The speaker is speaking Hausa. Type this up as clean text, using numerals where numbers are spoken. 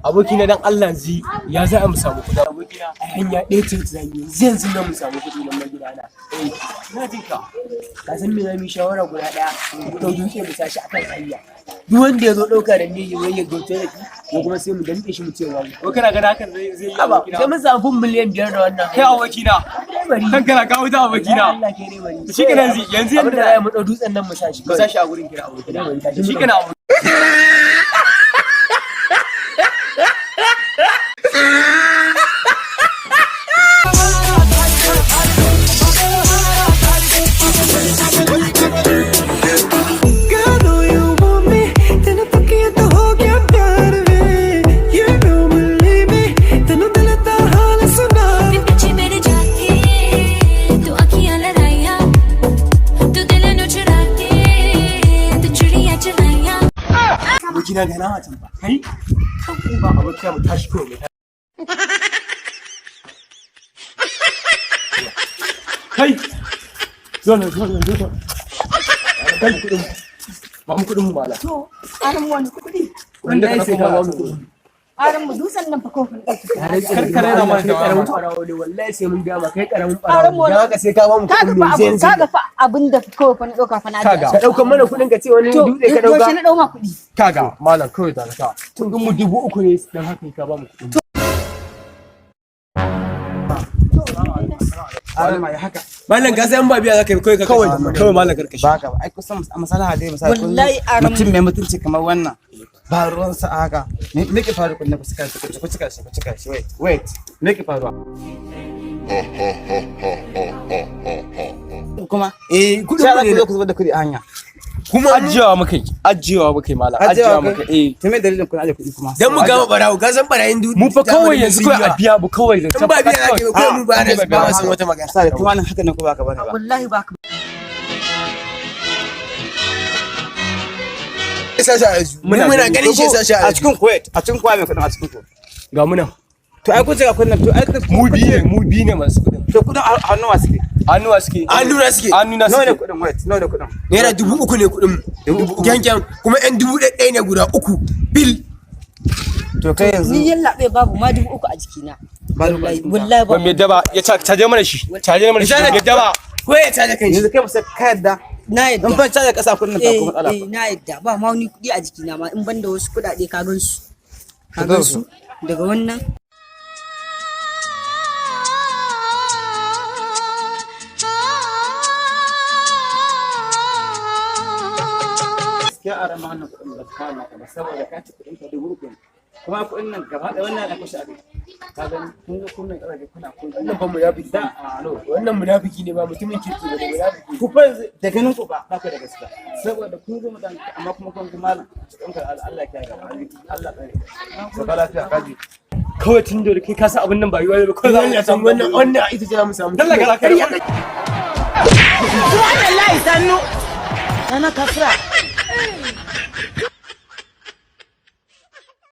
abokina dan Allah ji ya za a mu samu kuɗi abokina a hanya ɗaya ce zai yanzu nan mu samu kuɗi nan gidana ina jin ka san me zamu shawara guda ɗaya mu dau dutse mu sashi akan hanya duk wanda ya zo ɗauka da ne ya gauce da shi ko kuma sai mu danke shi mu ce wa ko kana ga hakan zai yi abokina sai mun samu miliyan 5 da wannan kai abokina kan kana kawo ta abokina Allah ke ne bari shi kana yanzu yanda mu dau dutsen nan mu sashi a gurin kira abokina shi kana abokina ga na watan ba kai kan ba abokina mu tashi ko mai kai zo kai kudin ba mu kudin mu mala to aran wani kudi wanda sai ka ba mu kudin aran mu dusan nan fa ko karkare na ma da karamin farawo ne wallahi sai mun ga ma kai karamin farawo dan haka sai ka ba mu kudin mu zai kaga fa abinda ko fa na doka fa na kaga ka dauka mana kudin ka ce wani dutse ka dauka to na dau ma kudi kaga malam kawai da ka tun mu 3,000 ne dan haka ka ba mu kudin malam ga sai an ba biya zaka kai kawai malam karkashi baka ai kusan masalaha dai misali mutum mai mutunci kamar wannan ba ruwan sa haka me ke faru kun na fuskar shi ku cika shi wait me ke faruwa kuma kudin ne ku zuba da kudi a hanya kuma ajiyawa mukai malam ajiyawa mukai to me dalilin kun aje kudi kuma dan mu gama barawo ga san barayin dudi mu fa kawai yanzu kai a biya mu kawai da ba biya zaka kai mu ba na san wata magana sai kuma nan haka ne ko baka bane ba wallahi baka muna ganin shi sashi a cikin Kuwait a cikin Kuwait mai kudin a cikin ku ga muna to ai kun ce ga kudin to ai mu biye masu kudin to kudin hannuwa suke nawa ne kudin wait nawa ne kudin naira 3,000 ne kudin kyankyan kuma yan 1,000 ne guda 3 bil to kai yanzu ni yallabe babu ma 3,000 a jikina wallahi ba me daba ya caje mana shi me daba ko ya caje kai yanzu kai ba sai ka yadda na yadda dan ban caje kasa kudin ta ko matsala na yadda ba ma wani kudi a jikina ma in banda wasu kudade ka gansu daga wannan ya ara ma wannan kudin da ka na ba saboda ka ci kudin ka 3,000 kuma kudin nan gaba da wannan na kusa abin ka gani kun ga kun mai karaje kuna kun wannan fa munafiki da wannan munafiki ne ba mutumin kirki ba munafiki ku fa da ganin ku ba ka da gaskiya saboda kun zo mutan amma kuma kun ga malam kun ka Allah ya kiyaye Allah tsare ka ba lafiya kaji kawai tun da kai ka san abin nan ba yi ba kawai za mu san wannan ita ce mu samu dalla ka kariya kai wallahi sannu ana kafra